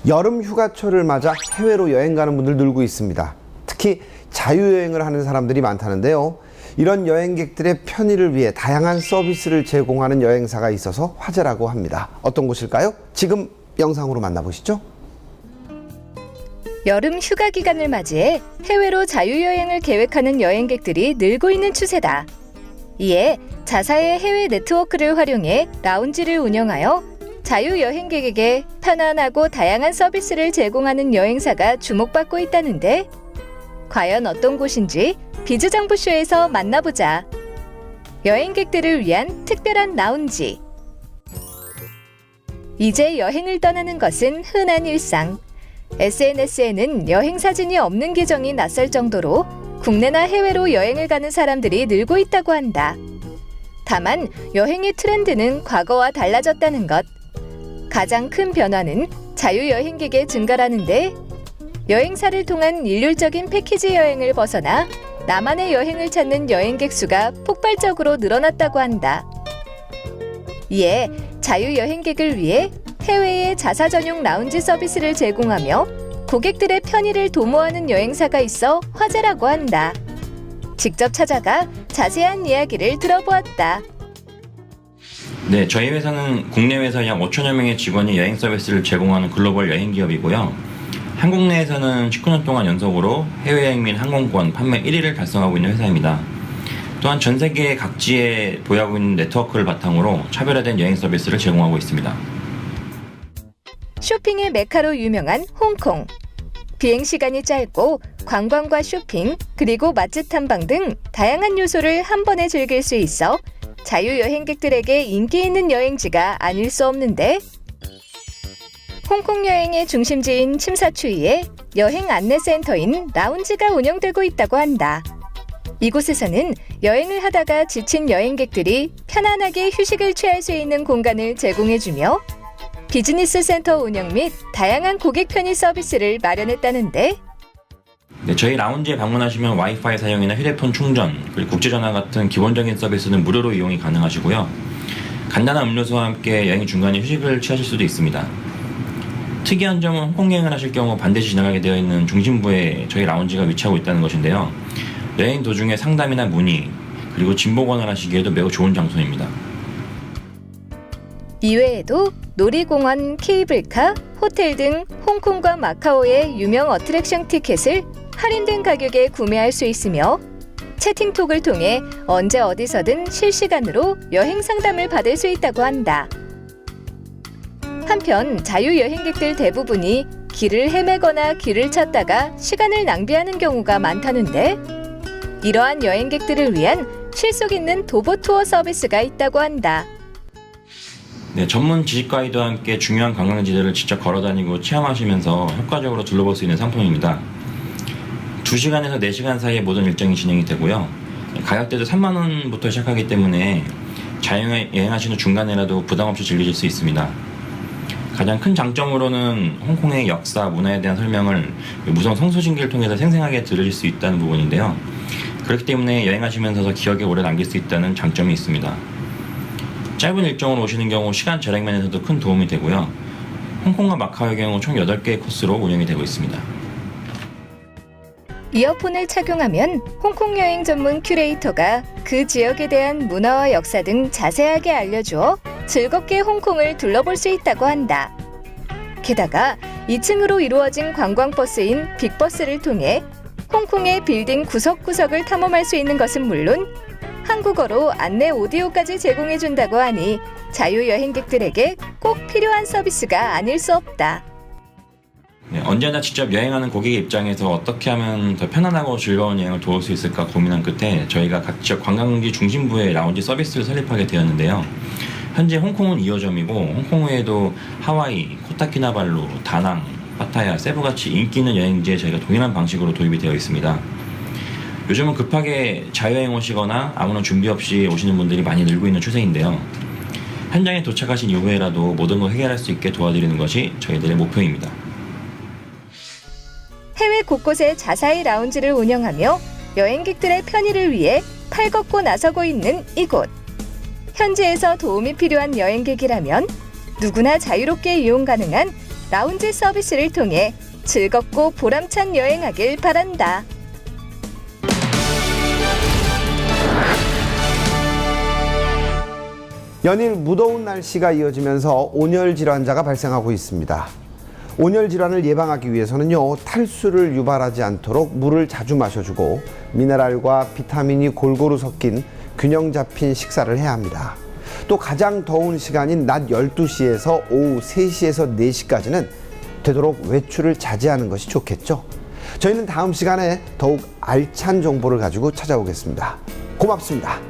여름 휴가철을 맞아 해외로 여행 가는 분들 늘고 있습니다. 특히 자유여행을 하는 사람들이 많다는데요. 이런 여행객들의 편의를 위해 다양한 서비스를 제공하는 여행사가 있어서 화제라고 합니다. 어떤 곳일까요? 지금 영상으로 만나보시죠. 여름 휴가 기간을 맞이해 해외로 자유여행을 계획하는 여행객들이 늘고 있는 추세다. 이에 자사의 해외 네트워크를 활용해 라운지를 운영하여 자유여행객에게 편안하고 다양한 서비스를 제공하는 여행사가 주목받고 있다는데 과연 어떤 곳인지 비즈정부쇼에서 만나보자. 여행객들을 위한 특별한 라운지. 이제 여행을 떠나는 것은 흔한 일상. SNS에는 여행 사진이 없는 계정이 낯설 정도로 국내나 해외로 여행을 가는 사람들이 늘고 있다고 한다. 다만 여행의 트렌드는 과거와 달라졌다는 것. 가장 큰 변화는 자유여행객의 증가라는데 여행사를 통한 일률적인 패키지 여행을 벗어나 나만의 여행을 찾는 여행객 수가 폭발적으로 늘어났다고 한다. 이에 자유여행객을 위해 해외의 자사 전용 라운지 서비스를 제공하며 고객들의 편의를 도모하는 여행사가 있어 화제라고 한다. 직접 찾아가 자세한 이야기를 들어보았다. 네, 저희 회사는 국내외에서 약 5천여 명의 직원이 여행 서비스를 제공하는 글로벌 여행 기업이고요. 한국 내에서는 19년 동안 연속으로 해외여행 및 항공권 판매 1위를 달성하고 있는 회사입니다. 또한 전 세계 각지에 보유하고 있는 네트워크를 바탕으로 차별화된 여행 서비스를 제공하고 있습니다. 쇼핑의 메카로 유명한 홍콩. 비행시간이 짧고 관광과 쇼핑, 그리고 맛집 탐방 등 다양한 요소를 한 번에 즐길 수 있어 자유여행객들에게 인기 있는 여행지가 아닐 수 없는데 홍콩 여행의 중심지인 침사추이에 여행 안내센터인 라운지가 운영되고 있다고 한다. 이곳에서는 여행을 하다가 지친 여행객들이 편안하게 휴식을 취할 수 있는 공간을 제공해주며 비즈니스 센터 운영 및 다양한 고객 편의 서비스를 마련했다는데 네, 저희 라운지에 방문하시면 와이파이 사용이나 휴대폰 충전, 그리고 국제전화 같은 기본적인 서비스는 무료로 이용이 가능하시고요. 간단한 음료수와 함께 여행 중간에 휴식을 취하실 수도 있습니다. 특이한 점은 홍콩 여행을 하실 경우 반드시 지나가게 되어 있는 중심부에 저희 라운지가 위치하고 있다는 것인데요. 여행 도중에 상담이나 문의, 그리고 진보권을 하시기에도 매우 좋은 장소입니다. 이외에도 놀이공원, 케이블카, 호텔 등 홍콩과 마카오의 유명 어트랙션 티켓을 할인된 가격에 구매할 수 있으며 채팅톡을 통해 언제 어디서든 실시간으로 여행 상담을 받을 수 있다고 한다. 한편 자유여행객들 대부분이 길을 헤매거나 길을 찾다가 시간을 낭비하는 경우가 많다는데 이러한 여행객들을 위한 실속 있는 도보 투어 서비스가 있다고 한다. 네, 전문 지식 가이드와 함께 중요한 관광지들을 직접 걸어다니고 체험하시면서 효과적으로 둘러볼 수 있는 상품입니다. 2시간에서 4시간 사이에 모든 일정이 진행이 되고요. 가격대도 3만 원부터 시작하기 때문에 자유여행하시는 중간에라도 부담 없이 즐기실 수 있습니다. 가장 큰 장점으로는 홍콩의 역사, 문화에 대한 설명을 무성 성수신기를 통해서 생생하게 들으실 수 있다는 부분인데요. 그렇기 때문에 여행하시면서 기억에 오래 남길 수 있다는 장점이 있습니다. 짧은 일정으로 오시는 경우 시간 절약 면에서도 큰 도움이 되고요. 홍콩과 마카오의 경우 총 8개의 코스로 운영이 되고 있습니다. 이어폰을 착용하면 홍콩 여행 전문 큐레이터가 그 지역에 대한 문화와 역사 등 자세하게 알려주어 즐겁게 홍콩을 둘러볼 수 있다고 한다. 게다가 2층으로 이루어진 관광버스인 빅버스를 통해 홍콩의 빌딩 구석구석을 탐험할 수 있는 것은 물론 한국어로 안내 오디오까지 제공해준다고 하니 자유여행객들에게 꼭 필요한 서비스가 아닐 수 없다. 네, 언제나 직접 여행하는 고객의 입장에서 어떻게 하면 더 편안하고 즐거운 여행을 도울 수 있을까 고민한 끝에 저희가 각 지역 관광지 중심부에 라운지 서비스를 설립하게 되었는데요. 현재 홍콩은 2호점이고 홍콩 외에도 하와이, 코타키나발루, 다낭, 파타야, 세부같이 인기 있는 여행지에 저희가 동일한 방식으로 도입이 되어 있습니다. 요즘은 급하게 자유여행 오시거나 아무런 준비 없이 오시는 분들이 많이 늘고 있는 추세인데요. 현장에 도착하신 이후에라도 모든 걸 해결할 수 있게 도와드리는 것이 저희들의 목표입니다. 해외 곳곳에 자사의 라운지를 운영하며 여행객들의 편의를 위해 팔 걷고 나서고 있는 이곳. 현지에서 도움이 필요한 여행객이라면 누구나 자유롭게 이용 가능한 라운지 서비스를 통해 즐겁고 보람찬 여행하길 바란다. 연일 무더운 날씨가 이어지면서 온열 질환자가 발생하고 있습니다. 온열 질환을 예방하기 위해서는요, 탈수를 유발하지 않도록 물을 자주 마셔주고 미네랄과 비타민이 골고루 섞인 균형 잡힌 식사를 해야 합니다. 또 가장 더운 시간인 낮 12시에서 오후 3시에서 4시까지는 되도록 외출을 자제하는 것이 좋겠죠. 저희는 다음 시간에 더욱 알찬 정보를 가지고 찾아오겠습니다. 고맙습니다.